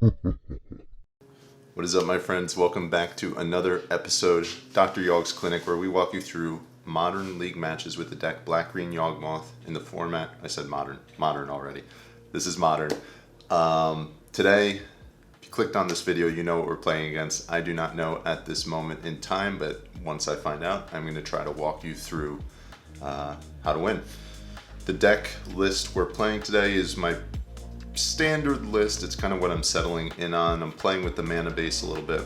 What is up, my friends? Welcome back to another episode, Dr. Yawg's Clinic, where we walk you through modern league matches with the deck Black-Green Yawgmoth in the format. I said modern already. This is modern. Today, if you clicked on this video, you know what we're playing against. I do not know at this moment in time, but once I find out, I'm going to try to walk you through how to win. The deck list we're playing today is my standard list. It's kind of what I'm settling in on. I'm playing with the mana base a little bit,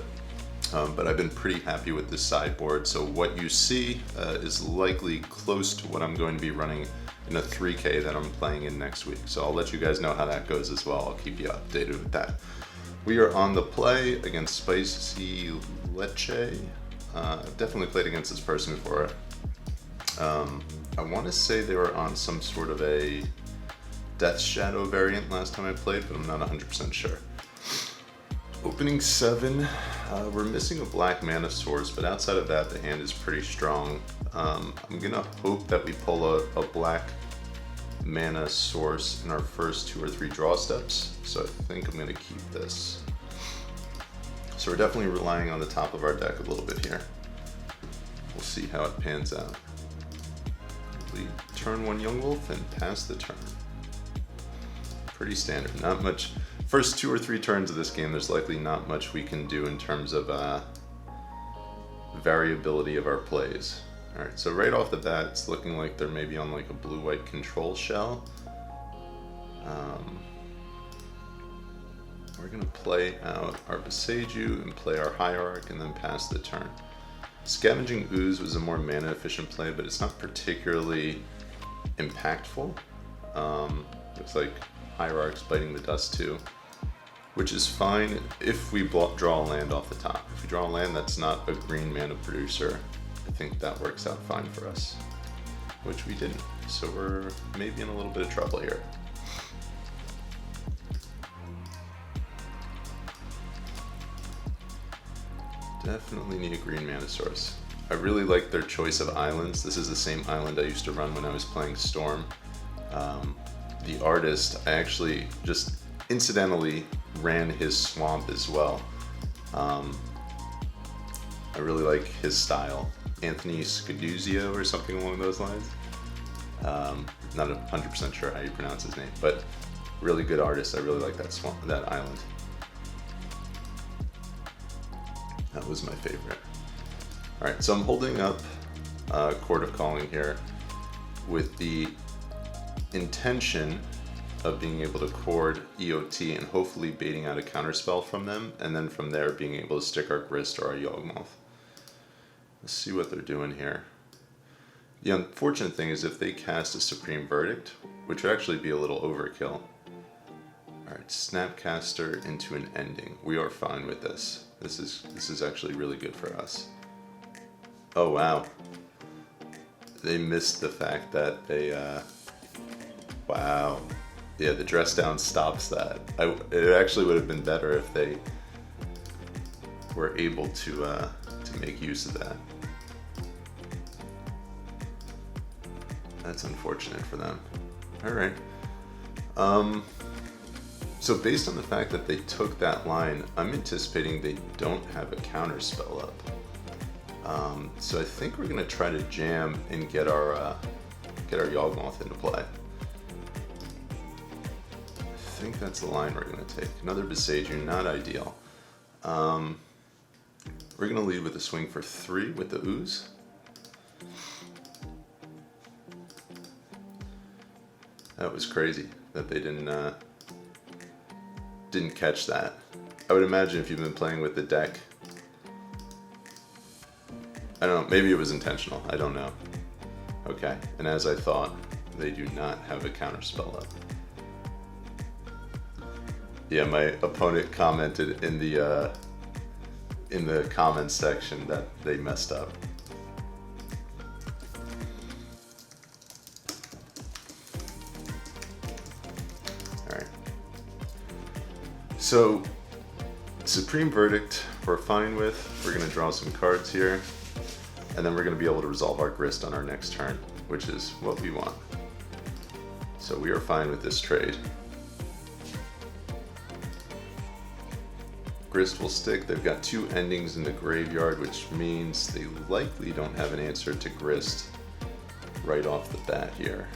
but I've been pretty happy with this sideboard. So what you see is likely close to what I'm going to be running in a 3K that I'm playing in next week. So I'll let you guys know how that goes as well. I'll keep you updated with that. We are on the play against Spicy Leche. I've definitely played against this person before. I want to say they were on some sort of a Death Shadow variant last time I played, but I'm not 100% sure. Opening 7, we're missing a black mana source, but outside of that, the hand is pretty strong. I'm gonna hope that we pull a black mana source in our first 2 or 3 draw steps, so I think I'm gonna keep this. So we're definitely relying on the top of our deck a little bit here. We'll see how it pans out. We turn 1 Yawgmoth and pass the turn. Pretty standard, not much. First 2 or 3 turns of this game, there's likely not much we can do in terms of variability of our plays. All right, so right off the bat, it's looking like they're maybe on like a blue-white control shell. We're gonna play out our Boseiju and play our Hierarch and then pass the turn. Scavenging Ooze was a more mana efficient play, but it's not particularly impactful. Looks like Hierarch's biting the dust too, which is fine if we draw a land off the top. If we draw a land that's not a green mana producer, I think that works out fine for us, which we didn't. So we're maybe in a little bit of trouble here. Definitely need a green mana source. I really like their choice of islands. This is the same island I used to run when I was playing Storm. The artist, I actually just incidentally ran his swamp as well. I really like his style. Anthony Scuduzio or something along those lines. Not 100% sure how you pronounce his name, but really good artist. I really like that swamp, that island. That was my favorite. All right, so I'm holding up Court of Calling here with the intention of being able to chord EOT and hopefully baiting out a counterspell from them, and then from there being able to stick our Grist or our Yawgmoth. Let's see what they're doing here. The unfortunate thing is if they cast a Supreme Verdict, which would actually be a little overkill. Alright, Snapcaster into an Ending. We are fine with this. This is actually really good for us. Oh wow. They missed the fact that they wow. Yeah, the dress down stops that. It actually would have been better if they were able to make use of that. That's unfortunate for them. All right. So based on the fact that they took that line, I'm anticipating they don't have a counter spell up. So I think we're gonna try to jam and get our Yawgmoth into play. I think that's the line we're going to take. Another Boseiju, not ideal. We're going to lead with a swing for 3 with the Ooze. That was crazy that they didn't catch that. I would imagine if you've been playing with the deck, I don't know, maybe it was intentional, I don't know. Okay, and as I thought, they do not have a counter spell up. Yeah, my opponent commented in the comments section that they messed up. All right. So, Supreme Verdict, we're fine with. We're gonna draw some cards here, and then we're gonna be able to resolve our Grist on our next turn, which is what we want. So we are fine with this trade. Grist will stick. They've got 2 endings in the graveyard, which means they likely don't have an answer to Grist right off the bat here.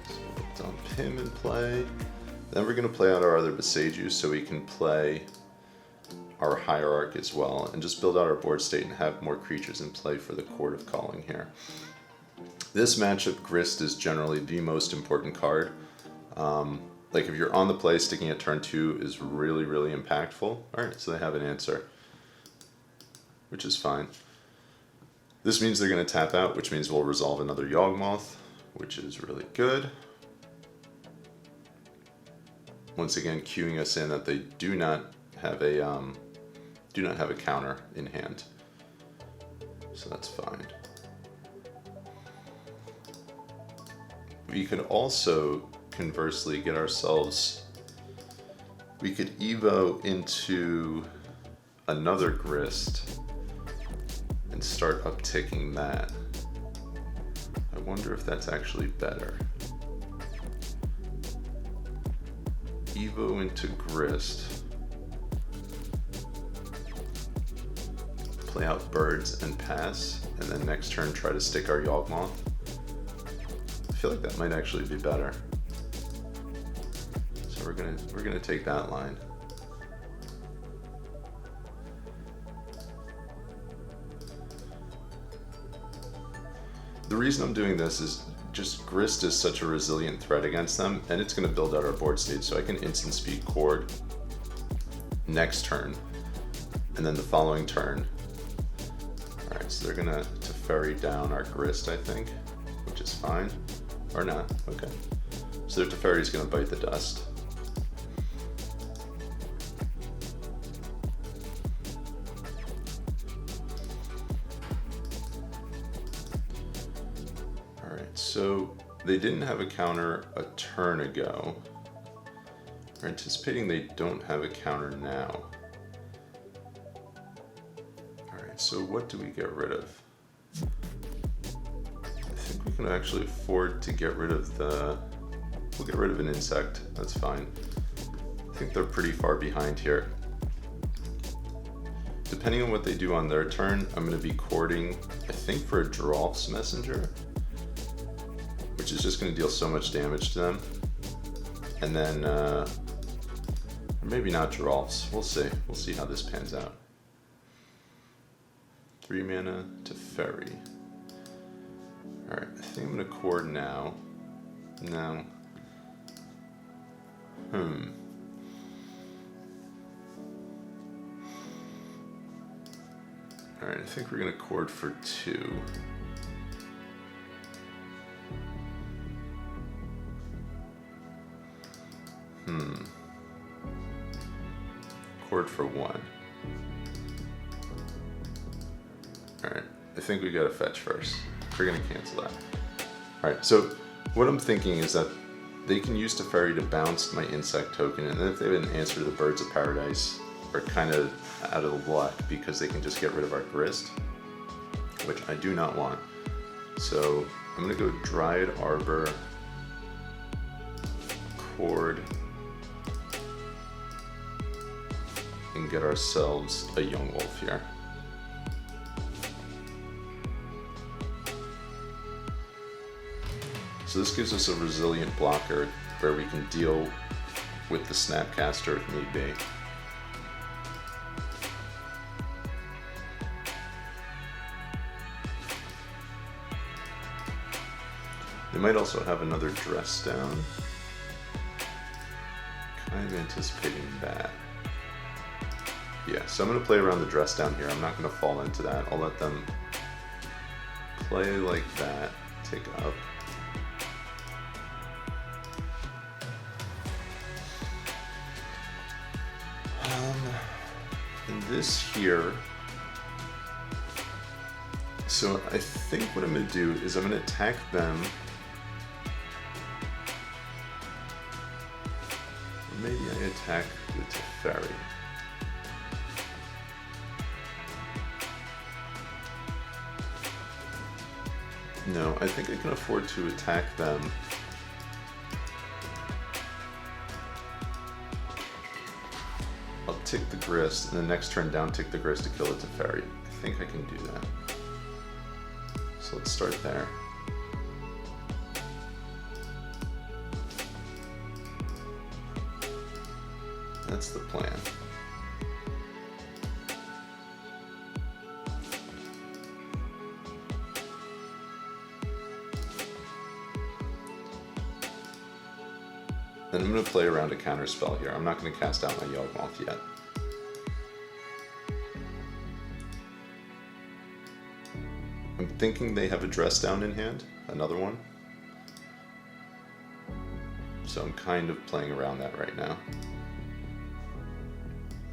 So we'll dump him in play. Then we're going to play out our other Boseiju so we can play our Hierarch as well and just build out our board state and have more creatures in play for the Court of Calling here. This matchup, Grist is generally the most important card. Like if you're on the play, sticking at turn 2 is really, really impactful. Alright, so they have an answer, which is fine. This means they're going to tap out, which means we'll resolve another Yawgmoth, which is really good. Once again, cueing us in that they do not have a counter in hand, so that's fine. We could also conversely get ourselves, we could evo into another Grist and start upticking that. I wonder if that's actually better. Evo into Grist, play out birds and pass, and then next turn try to stick our Yawgmoth. I feel like that might actually be better. So we're gonna take that line. The reason I'm doing this is just Grist is such a resilient threat against them, and it's going to build out our board state, so I can instant speed Chord next turn, and then the following turn. Alright, so they're going to Teferi down our Grist, I think, which is fine. Or not, okay. So their Teferi is going to bite the dust. So they didn't have a counter a turn ago. We're anticipating they don't have a counter now. Alright, so what do we get rid of? I think we can actually afford to get rid of we'll get rid of an insect, that's fine. I think they're pretty far behind here. Depending on what they do on their turn, I'm going to be courting, I think, for a Drolf's Messenger, which is just going to deal so much damage to them. And then, or maybe not Drolf's. We'll see. We'll see how this pans out. 3 mana to Teferi. Alright, I think I'm going to Chord now. No. Alright, I think we're going to Chord for 2. Chord for 1. Alright, I think we gotta fetch first. We're gonna cancel that. Alright, so what I'm thinking is that they can use Teferi to bounce my insect token, and then if they have an answer to the Birds of Paradise, are kind of out of luck because they can just get rid of our Grist, which I do not want. So I'm gonna go Dryad Arbor, Chord, and get ourselves a Yawgmoth here. So this gives us a resilient blocker where we can deal with the Snapcaster if need be. They might also have another Dress Down. Kind of anticipating that. Yeah, so I'm going to play around the Dress Down here. I'm not going to fall into that. I'll let them play like that, take up. And this here, so I think what I'm going to do is I'm going to attack them. Or maybe I attack the Teferi. No, I think I can afford to attack them tick the Grist, and the next turn down tick the Grist to kill it to Teferi. I think I can do that. So let's start there. That's the plan. Then I'm going to play around a counter spell here. I'm not going to cast out my Yawgmoth yet. I'm thinking they have a Dress Down in hand, another one. So I'm kind of playing around that right now.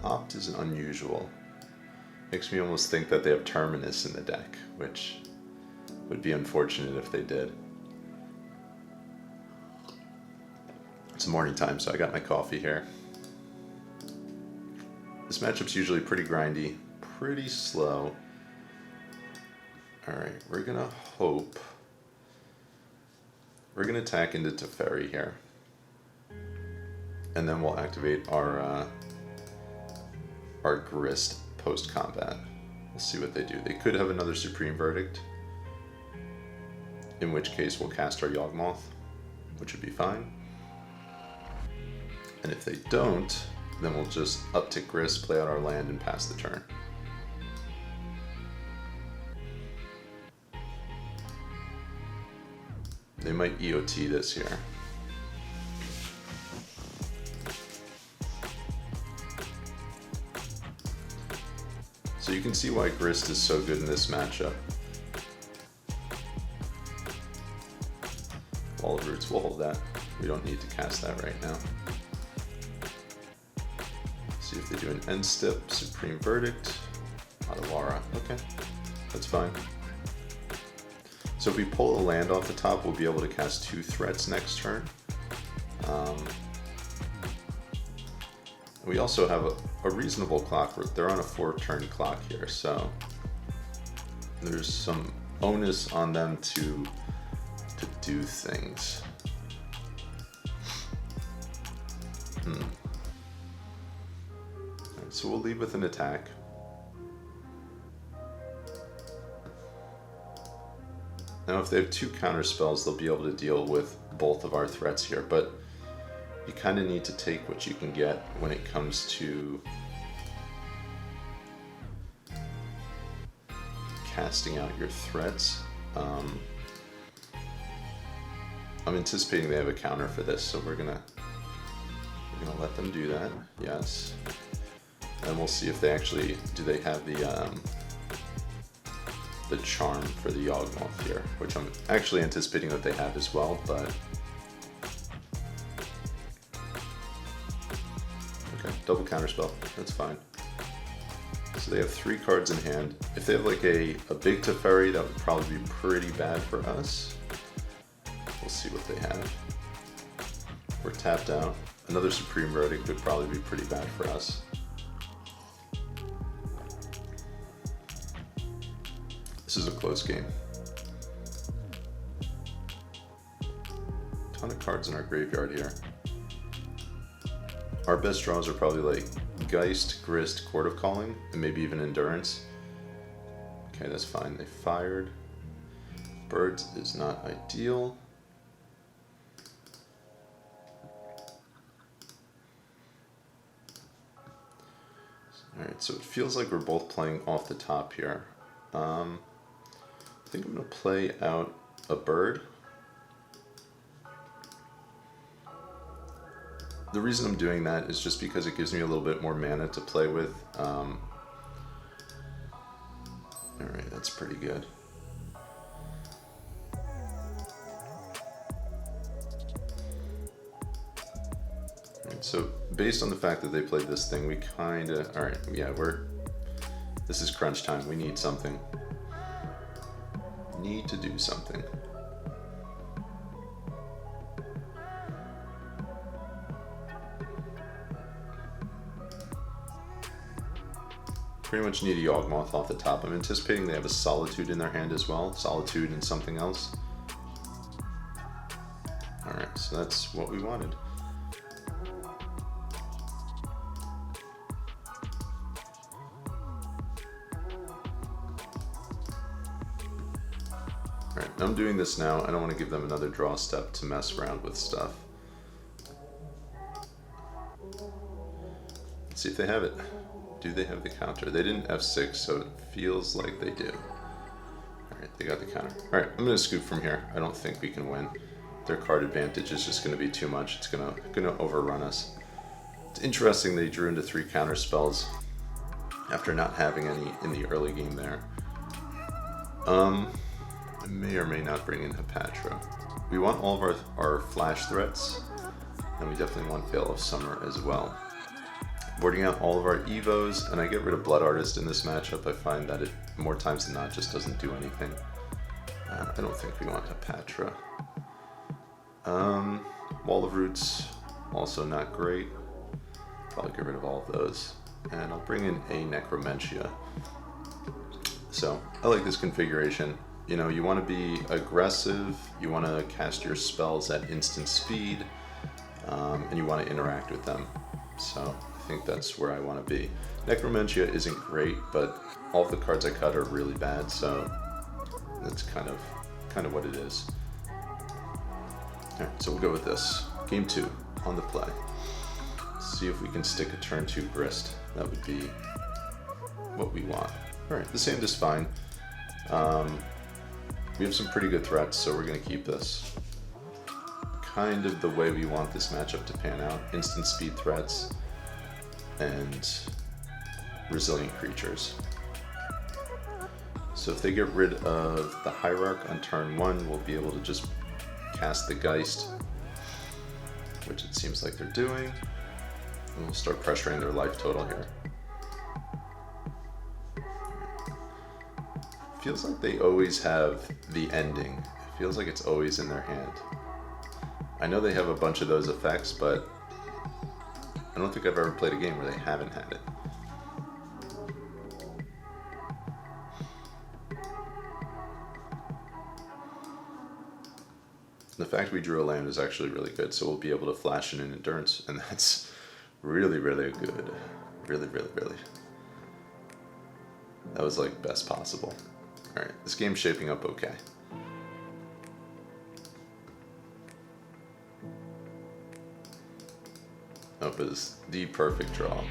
Opt is unusual. Makes me almost think that they have Terminus in the deck, which would be unfortunate if they did. It's morning time, so I got my coffee here. This matchup's usually pretty grindy, pretty slow. Alright, we're gonna hope. We're gonna attack into Teferi here. And then we'll activate our Grist post-combat. We'll see what they do. They could have another Supreme Verdict, in which case we'll cast our Yawgmoth, which would be fine. And if they don't, then we'll just uptick Grist, play out our land, and pass the turn. They might EOT this here. So you can see why Grist is so good in this matchup. Wall of Roots, we'll hold that. We don't need to cast that right now. See if they do an End Step, Supreme Verdict, Adawara. Okay, that's fine. So if we pull a land off the top, we'll be able to cast 2 threats next turn. We also have a reasonable clock. They're on a 4-turn clock here, so there's some onus on them to do things. Right, so we'll lead with an attack. Now if they have 2 counter spells, they'll be able to deal with both of our threats here, but you kind of need to take what you can get when it comes to casting out your threats. I'm anticipating they have a counter for this, so we're gonna let them do that. Yes, and we'll see if they actually do. They have the charm for the Yawgmoth here, which I'm actually anticipating that they have as well, but okay, double counterspell, that's fine. So they have 3 cards in hand. If they have like a big Teferi, that would probably be pretty bad for us. We'll see what they have. We're tapped out. Another Supreme Verdict would probably be pretty bad for us. This is a close game. Ton of cards in our graveyard here. Our best draws are probably like Geist, Grist, Court of Calling, and maybe even Endurance. Okay, that's fine. They fired. Birds is not ideal. Alright, so it feels like we're both playing off the top here. I think I'm going to play out a bird. The reason I'm doing that is just because it gives me a little bit more mana to play with. Alright, that's pretty good. Alright, so based on the fact that they played this thing, we kinda... Alright, yeah, this is crunch time. We need something. Need to do something. Pretty much need a Yawgmoth off the top. I'm anticipating they have a Solitude in their hand as well. Solitude and something else. Alright, so that's what we wanted. Alright, I'm doing this now. I don't want to give them another draw step to mess around with stuff. Let's see if they have it. Do they have the counter? They didn't F6, so it feels like they do. Alright, they got the counter. Alright, I'm going to scoop from here. I don't think we can win. Their card advantage is just going to be too much. It's going to overrun us. It's interesting they drew into 3 counter spells after not having any in the early game there. I may or may not bring in Patron. We want all of our flash threats, and we definitely want Veil of Summer as well. Boarding out all of our Evos, and I get rid of Blood Artist in this matchup. I find that it, more times than not, just doesn't do anything. I don't think we want Patron. Wall of Roots, also not great. Probably get rid of all of those. And I'll bring in a Necromentia. So, I like this configuration. You know, you want to be aggressive, you want to cast your spells at instant speed, and you want to interact with them. So, I think that's where I want to be. Necromentia isn't great, but all of the cards I cut are really bad, so that's kind of what it is. Alright, so we'll go with this. Game 2, on the play. See if we can stick a turn 2 Grist. That would be what we want. Alright, this hand is fine. We have some pretty good threats, so we're going to keep this. Kind of the way we want this matchup to pan out. Instant speed threats and resilient creatures. So if they get rid of the Hierarch on turn 1, we'll be able to just cast the Geist, which it seems like they're doing. And we'll start pressuring their life total here. Feels like they always have the ending. It feels like it's always in their hand. I know they have a bunch of those effects, but I don't think I've ever played a game where they haven't had it. The fact we drew a land is actually really good, so we'll be able to flash in an Endurance, and that's really, really good. Really, really, really. That was like best possible. Alright, this game's shaping up okay. Up is the perfect draw.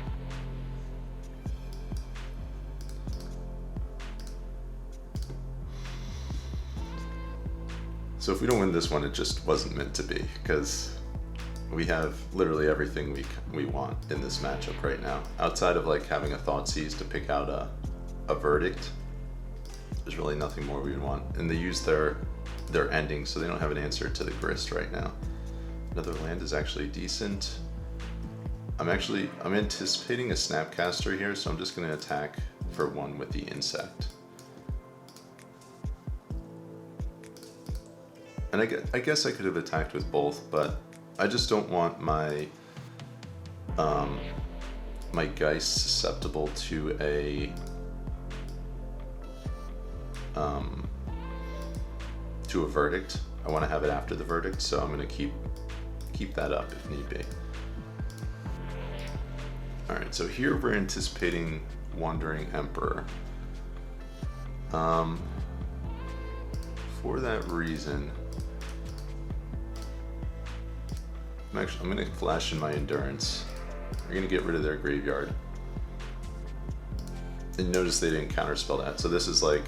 So if we don't win this one, it just wasn't meant to be, because we have literally everything we want in this matchup right now. Outside of like having a Thoughtseize to pick out a Verdict, there's really nothing more we would want. And they use their ending, so they don't have an answer to the Grist right now. Another land is actually decent. I'm anticipating a Snapcaster here, so I'm just going to attack for 1 with the Insect. And I guess I could have attacked with both, but I just don't want my my Geist susceptible to a Verdict. I want to have it after the Verdict, so I'm going to keep that up if need be. Alright, so here we're anticipating Wandering Emperor. For that reason, I'm going to flash in my Endurance. We're going to get rid of their graveyard. And notice they didn't counterspell that, so this is like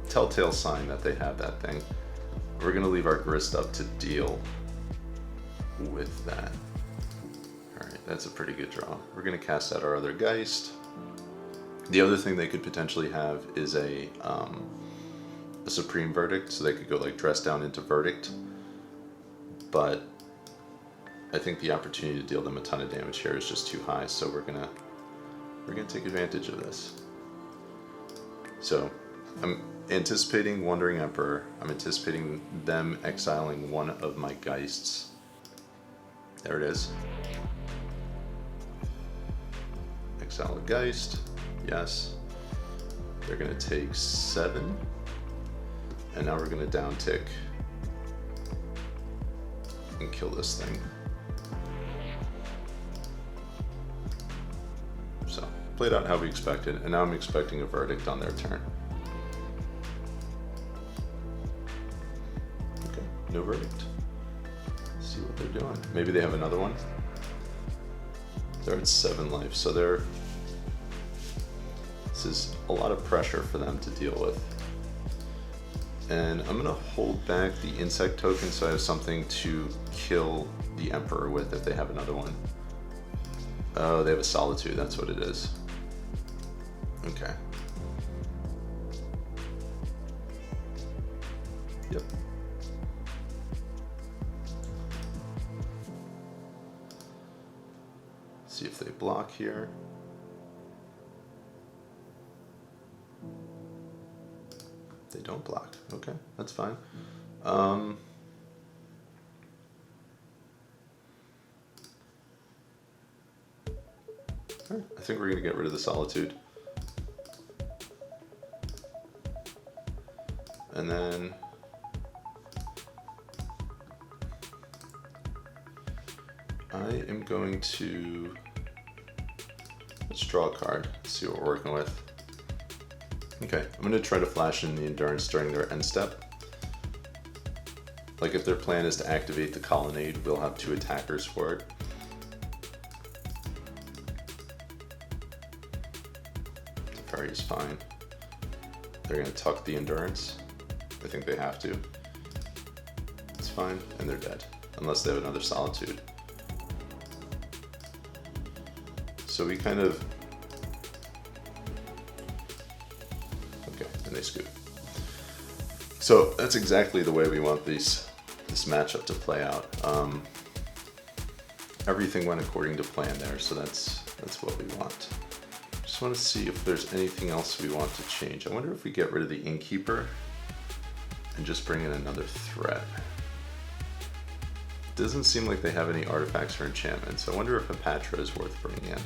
telltale sign that they have that thing. We're going to leave our Grist up to deal with that. Alright, that's a pretty good draw. We're going to cast out our other Geist. The other thing they could potentially have is a Supreme Verdict, so they could go like Dress Down into Verdict. But I think the opportunity to deal them a ton of damage here is just too high, so we're gonna take advantage of this. So I'm anticipating Wandering Emperor. I'm anticipating them exiling 1 of my Geists. There it is. Exile a Geist. Yes. They're gonna take 7. And now we're gonna down tick and kill this thing. So, played out how we expected, and now I'm expecting a Verdict on their turn. no verdict. Let's see what they're doing. Maybe they have another one. They're at 7 life, so this is a lot of pressure for them to deal with. And I'm gonna hold back the insect token so I have something to kill the Emperor with if they have another one. Oh, they have a Solitude, that's what it is. Okay. Yep. See if they block here. They don't block. Okay, that's fine. Alright, I think we're gonna get rid of the Solitude. And then I am going to, let's draw a card, see what we're working with. Okay, I'm going to try to flash in the Endurance during their end step. Like if their plan is to activate the Colonnade, we'll have 2 attackers for it. The Fairy is fine. They're going to tuck the Endurance. I think they have to. It's fine, and they're dead. Unless they have another Solitude. So we kind of... Okay, and they scoot. So that's exactly the way we want this matchup to play out. Everything went according to plan there, so that's what we want. Just want to see if there's anything else we want to change. I wonder if we get rid of the Innkeeper and just bring in another threat. Doesn't seem like they have any artifacts or enchantments. I wonder if a Patron is worth bringing in.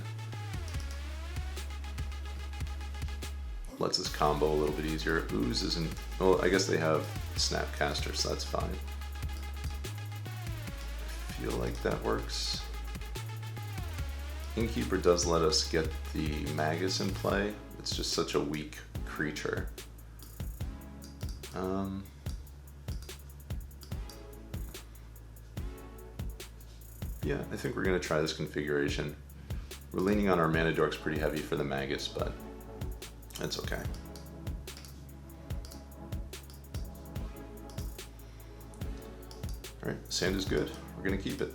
Lets us combo a little bit easier. Ooze isn't, well, I guess they have Snapcaster, so that's fine. I feel like that works. Innkeeper does let us get the Magus in play. It's just such a weak creature. Yeah, I think we're going to try this configuration. We're leaning on our mana dorks pretty heavy for the Magus, but that's okay. Alright, sand is good. We're going to keep it.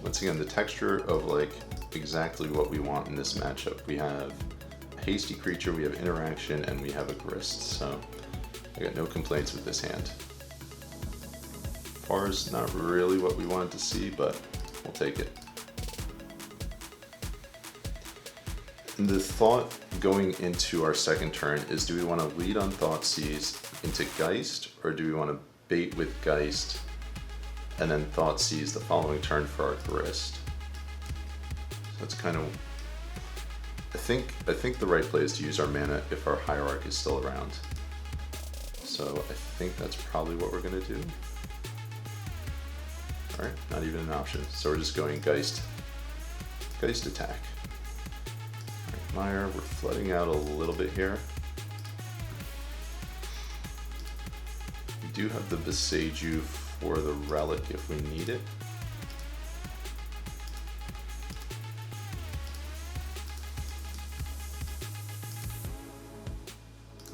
Once again, the texture of like exactly what we want in this matchup. We have a hasty creature, we have interaction, and we have a grist, so I got no complaints with this hand. Far is not really what we wanted to see, but we'll take it. And the thought going into our second turn is, do we want to lead on Thoughtseize into Geist, or do we want to bait with Geist and then Thoughtseize the following turn for our Grist? So that's kind of, I think the right play is to use our mana if our Hierarch is still around. So I think that's probably what we're going to do. Alright, not even an option. So we're just going Geist attack. Alright, Mire, we're flooding out a little bit here. We do have the Boseiju for the Relic if we need it.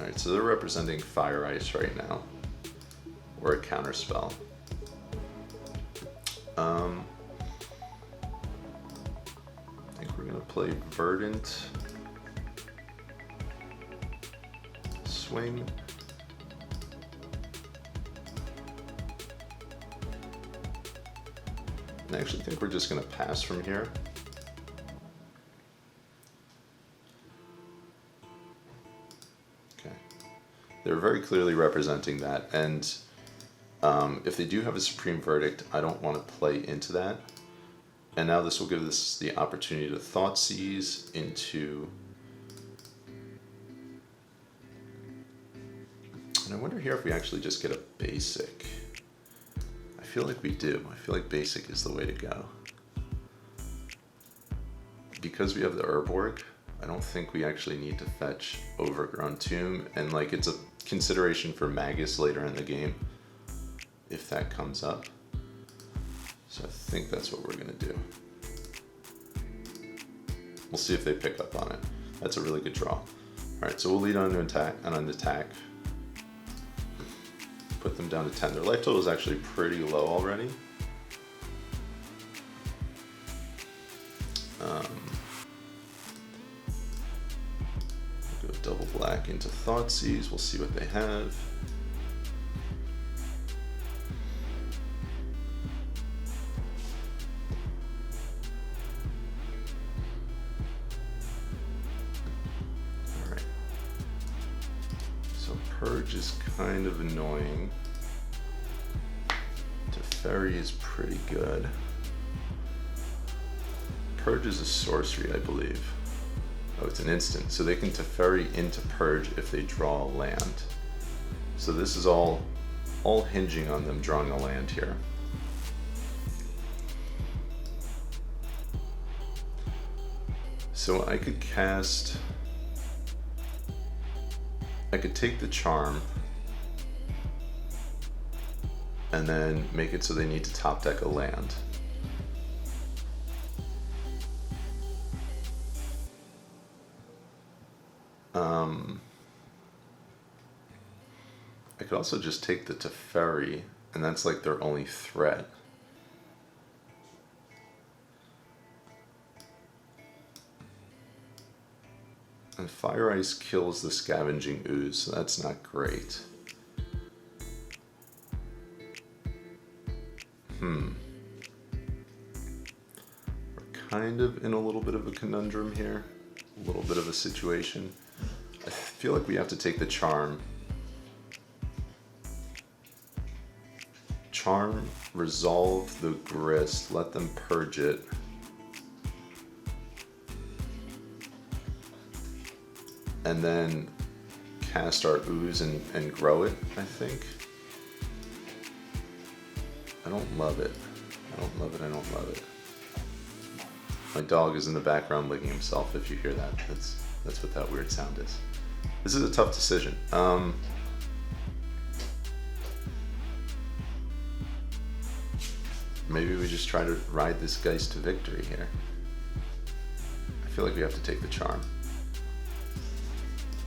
Alright, so they're representing Fire Ice right now, or a counterspell. I think we're going to play Verdant, swing. And I actually think we're just going to pass from here. Okay. They're very clearly representing that, and if they do have a Supreme Verdict, I don't want to play into that. And now this will give us the opportunity to Thoughtseize into... And I wonder here if we actually just get a basic. I feel like we do. I feel like basic is the way to go. Because we have the Urborg, I don't think we actually need to fetch Overgrown Tomb, and like it's consideration for Magus later in the game, if that comes up. So I think that's what we're gonna do. We'll see if they pick up on it. That's a really good draw. All right, so we'll lead on an attack. Put them down to 10. Their life total is actually pretty low already. Go double black into Thoughtseize. We'll see what they have. Purge is kind of annoying. Teferi is pretty good. Purge is a sorcery, I believe. Oh, it's an instant. So they can Teferi into Purge if they draw a land. So this is all hinging on them drawing a land here. So I could cast... I could take the charm and then make it so they need to top deck a land. I could also just take the Teferi, and that's like their only threat. And Fire Ice kills the Scavenging Ooze, so that's not great. We're kind of in a little bit of a conundrum here. A little bit of a situation. I feel like we have to take the Charm. Charm, resolve the Grist, let them purge it. And then cast our Ooze and grow it, I think. I don't love it. I don't love it, I don't love it. My dog is in the background licking himself, if you hear that. That's what that weird sound is. This is a tough decision. Maybe we just try to ride this Geist to victory here. I feel like we have to take the Charm.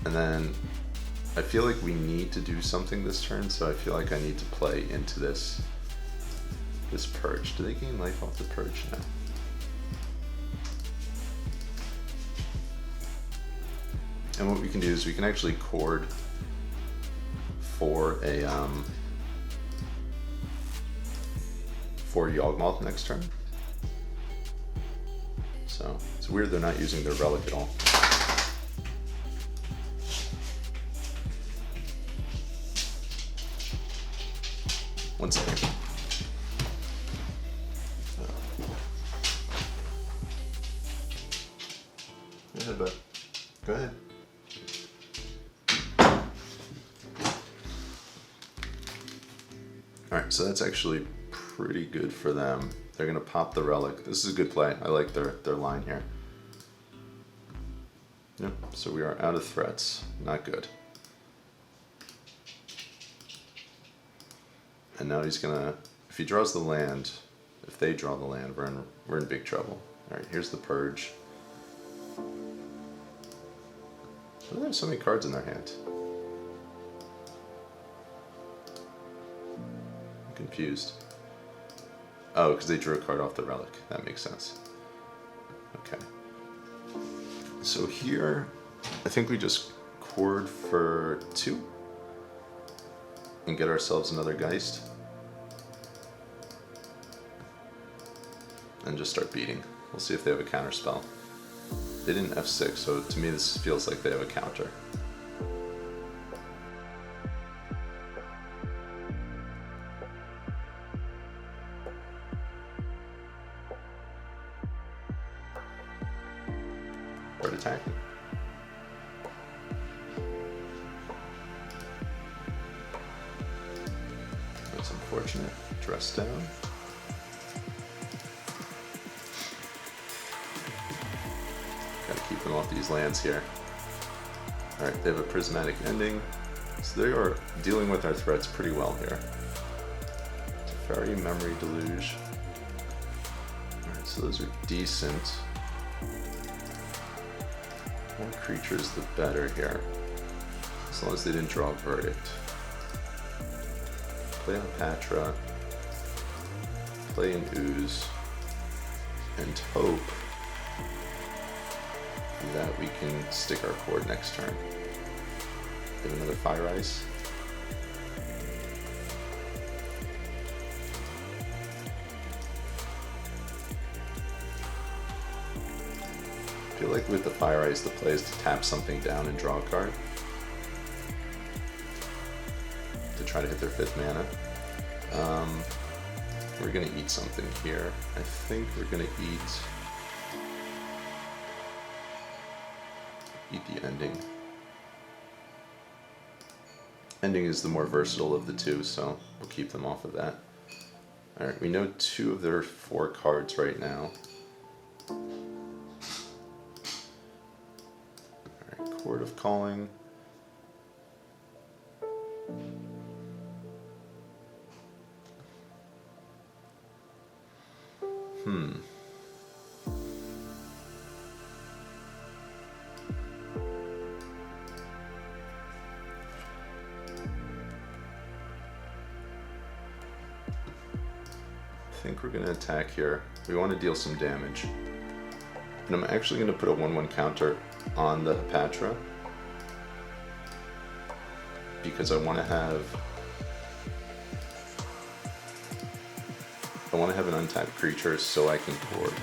And then I feel like we need to do something this turn, so I feel like I need to play into this Purge. Do they gain life off the Purge? No. And what we can do is we can actually chord for a for Yawgmoth next turn. So it's weird they're not using their relic at all. One second. Go ahead, bud. Go ahead. Alright, so that's actually pretty good for them. They're gonna pop the relic. This is a good play. I like their line here. Yep, so we are out of threats. Not good. And now he's gonna, if he draws the land, if they draw the land, we're in big trouble. Alright, here's the Purge. Why do they have so many cards in their hand? I'm confused. Oh, because they drew a card off the relic. That makes sense. Okay. So here, I think we just chord for 2 and get ourselves another Geist. And just start beating. We'll see if they have a counter spell. They didn't F6, so to me this feels like they have a counter. Start attacking. That's unfortunate. Dress down. Gotta keep them off these lands here. Alright, they have a Prismatic Ending, So they are dealing with our threats pretty well here. Teferi, Memory Deluge. Alright, so those are decent. More creatures the better here. As long as they didn't draw a Verdict. Play on Patra. Play an Ooze. And hope that we can stick our cord next turn. Get another Fire Ice. I feel like with the Fire Ice, the play is to tap something down and draw a card. To try to hit their 5th mana. We're gonna eat something here. I think we're gonna eat the Ending. Ending is the more versatile of the two, so we'll keep them off of that. Alright, we know 2 of their 4 cards right now. Alright, Chord of Calling. I think we're going to attack here. We want to deal some damage. And I'm actually going to put a 1/1 counter on the Patra. Because I want to have an untapped creature so I can cord.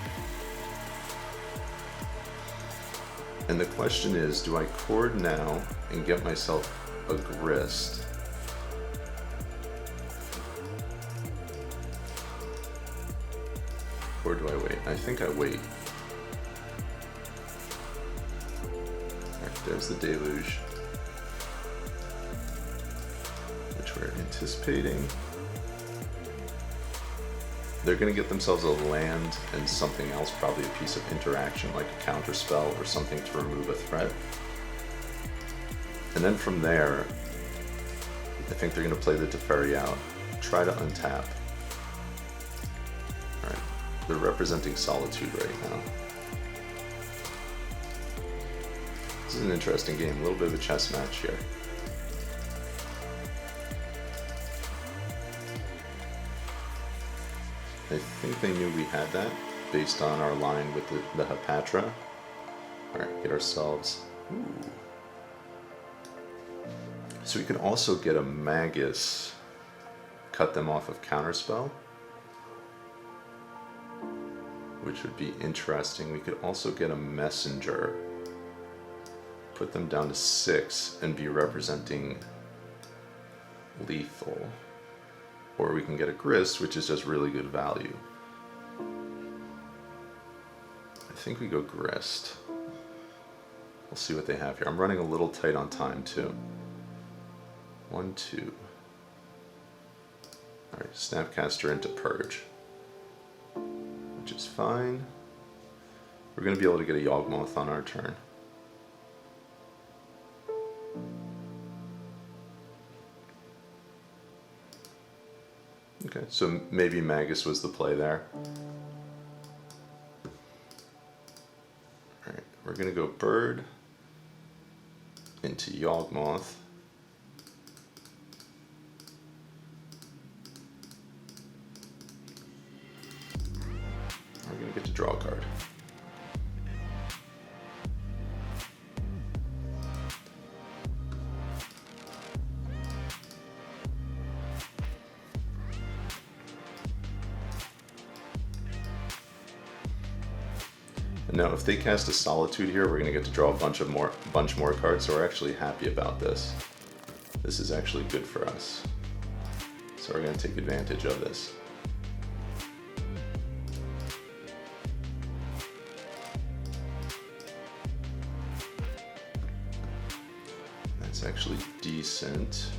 And the question is, do I cord now and get myself a Grist? Or do I wait? I think I wait. Alright, there's the Deluge, which we're anticipating. They're going to get themselves a land and something else, probably a piece of interaction like a counter spell or something to remove a threat. And then from there, I think they're going to play the Teferi out, try to untap. Alright, they're representing Solitude right now. This is an interesting game, a little bit of a chess match here. I think they knew we had that based on our line with the Patra. Alright, get ourselves. Ooh. So we can also get a Magus, cut them off of Counterspell, which would be interesting. We could also get a Messenger, put them down to 6 and be representing lethal. Or we can get a Grist, which is just really good value. I think we go Grist. We'll see what they have here. I'm running a little tight on time too. 1, 2. Alright, Snapcaster into Purge, which is fine. We're going to be able to get a Yawgmoth on our turn. Okay, so maybe Magus was the play there. Alright, we're going to go Bird into Yawgmoth. We're going to get to draw a card. Now, if they cast a Solitude here, we're going to get to draw a bunch more cards, so we're actually happy about this. This is actually good for us. So we're going to take advantage of this. That's actually decent.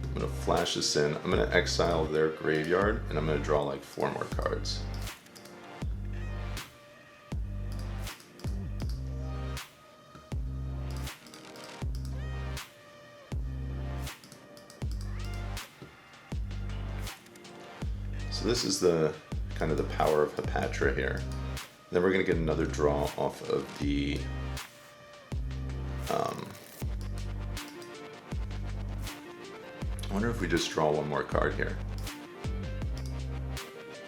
I'm going to flash this in. I'm going to exile their graveyard, and I'm going to draw like 4 more cards. So this is the kind of the power of Hapatra here. Then we're going to get another draw off of the I wonder if we just draw one more card here.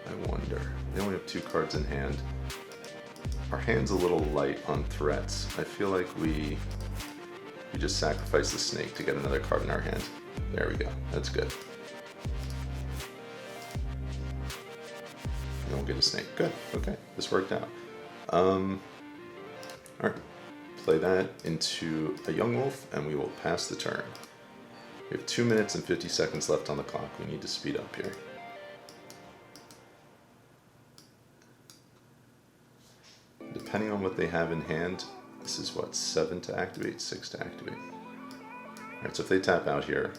I wonder. They only have 2 cards in hand. Our hand's a little light on threats. I feel like we just sacrifice the snake to get another card in our hand. There we go. That's good. You don't get a snake. Good. Okay. This worked out. Alright. Play that into a Yawgmoth and we will pass the turn. We have 2 minutes and 50 seconds left on the clock. We need to speed up here. Depending on what they have in hand, this is what, 7 to activate, 6 to activate. Alright, so if they tap out here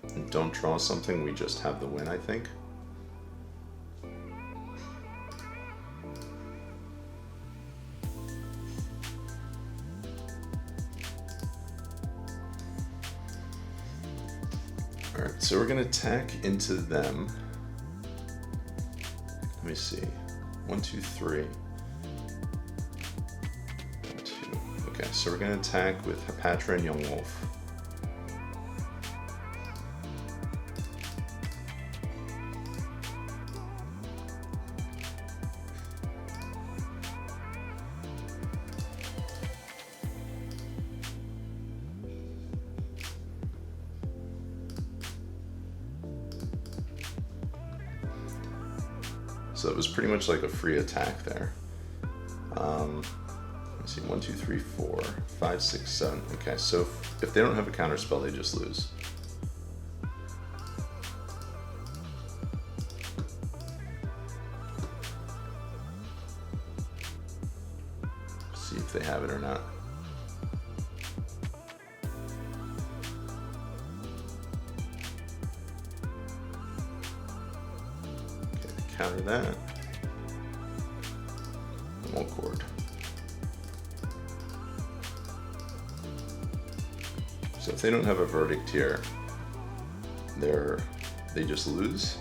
and don't draw something, we just have the win, I think. Alright, so we're going to attack into them. Let me see. 1, 2, 3. 1, 2. Okay, so we're going to attack with Patron and Yawgmoth. So it was pretty much like a free attack there. Let's see, 1, 2, 3, 4, 5, 6, 7. Okay, so if they don't have a counter spell, they just lose. See if they have it or not. Counter that. Won't cord. So if they don't have a verdict here, they just lose.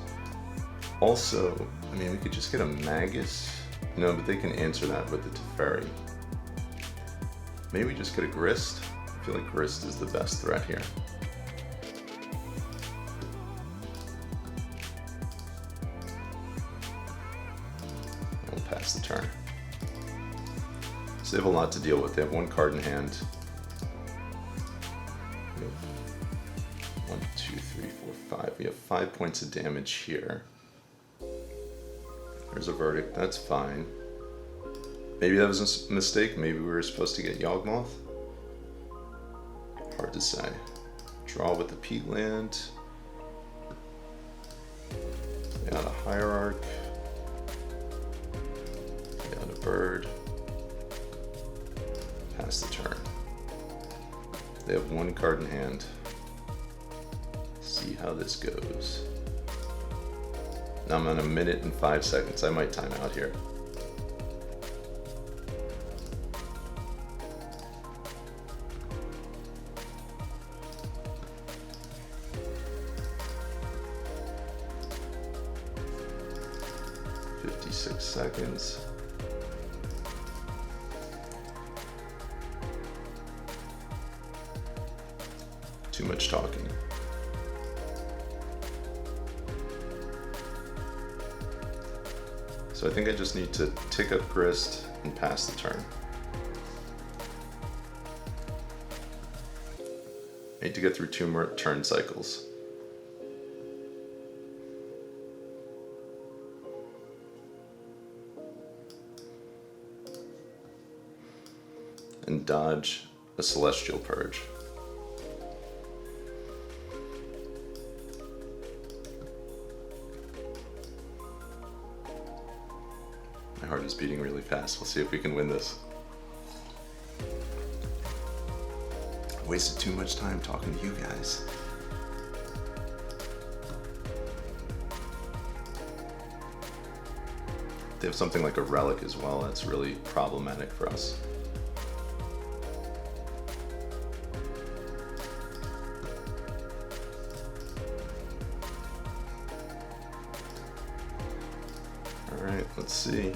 Also, I mean, we could just get a Magus. No, but they can answer that with the Teferi. Maybe we just get a Grist. I feel like Grist is the best threat here. Pass the turn. So they have a lot to deal with. They have 1 card in hand. We have 1, 2, 3, 4, 5. We have 5 points of damage here. There's a verdict. That's fine. Maybe that was a mistake. Maybe we were supposed to get Yawgmoth. Hard to say. Draw with the Peatland. They got a Hierarch. Bird. Pass the turn. They have 1 card in hand. See how this goes. Now I'm on 1 minute and 5 seconds. I might time out here. "56 seconds. Too much talking. So I think I just need to tick up Grist and pass the turn. I need to get through 2 more turn cycles. And dodge a Celestial Purge. My heart is beating really fast. We'll see if we can win this. Wasted too much time talking to you guys. They have something like a Relic as well. That's really problematic for us. Alright, let's see.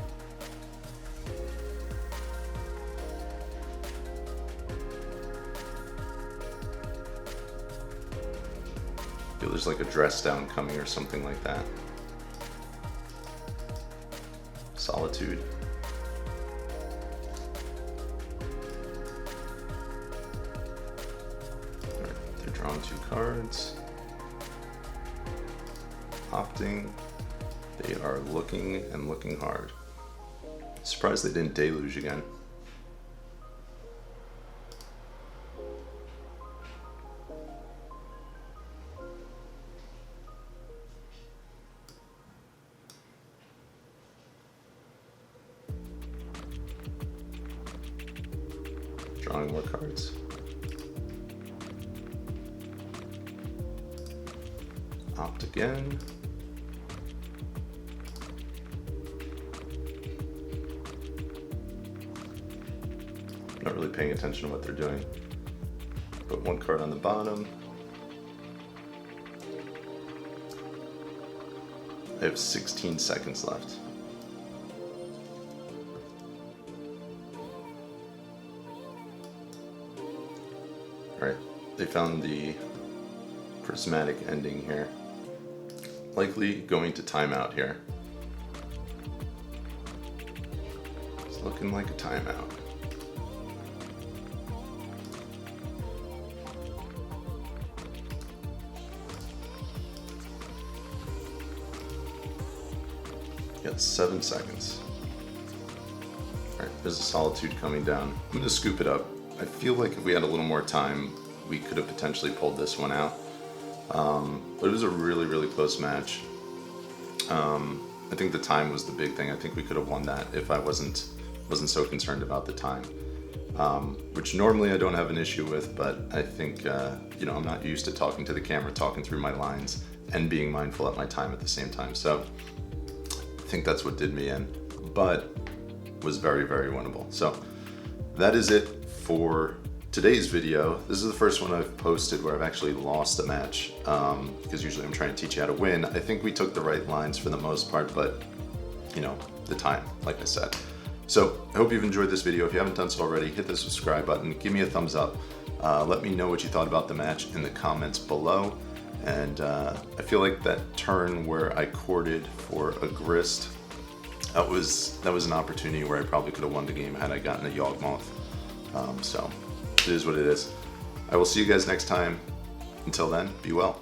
Feel there's like a dress down coming or something like that. Solitude. Alright, they're drawing 2 cards. Opting. They are looking and looking hard. Surprised they didn't deluge again. Drawing more cards. Opt again. Not really paying attention to what they're doing. Put 1 card on the bottom. I have 16 seconds left. Alright, they found the prismatic ending here. Likely going to timeout here. It's looking like a timeout. Got 7 seconds. Alright, there's a Solitude coming down. I'm going to scoop it up. I feel like if we had a little more time, we could have potentially pulled this one out. But it was a really, really close match. I think the time was the big thing. I think we could have won that if I wasn't so concerned about the time. Which normally I don't have an issue with, but I think, you know, I'm not used to talking to the camera, talking through my lines, and being mindful at my time at the same time. So I think that's what did me in, but was very, very winnable. So that is it for today's video. This is the first one I've posted where I've actually lost a match, because usually I'm trying to teach you how to win. I think we took the right lines for the most part, but you know, the time, like I said. So I hope you've enjoyed this video. If you haven't done so already, hit the subscribe button, give me a thumbs up. Let me know what you thought about the match in the comments below. And I feel like that turn where I courted for a grist, that was an opportunity where I probably could have won the game had I gotten a Yawgmoth. So it is what it is. I will see you guys next time. Until then, be well.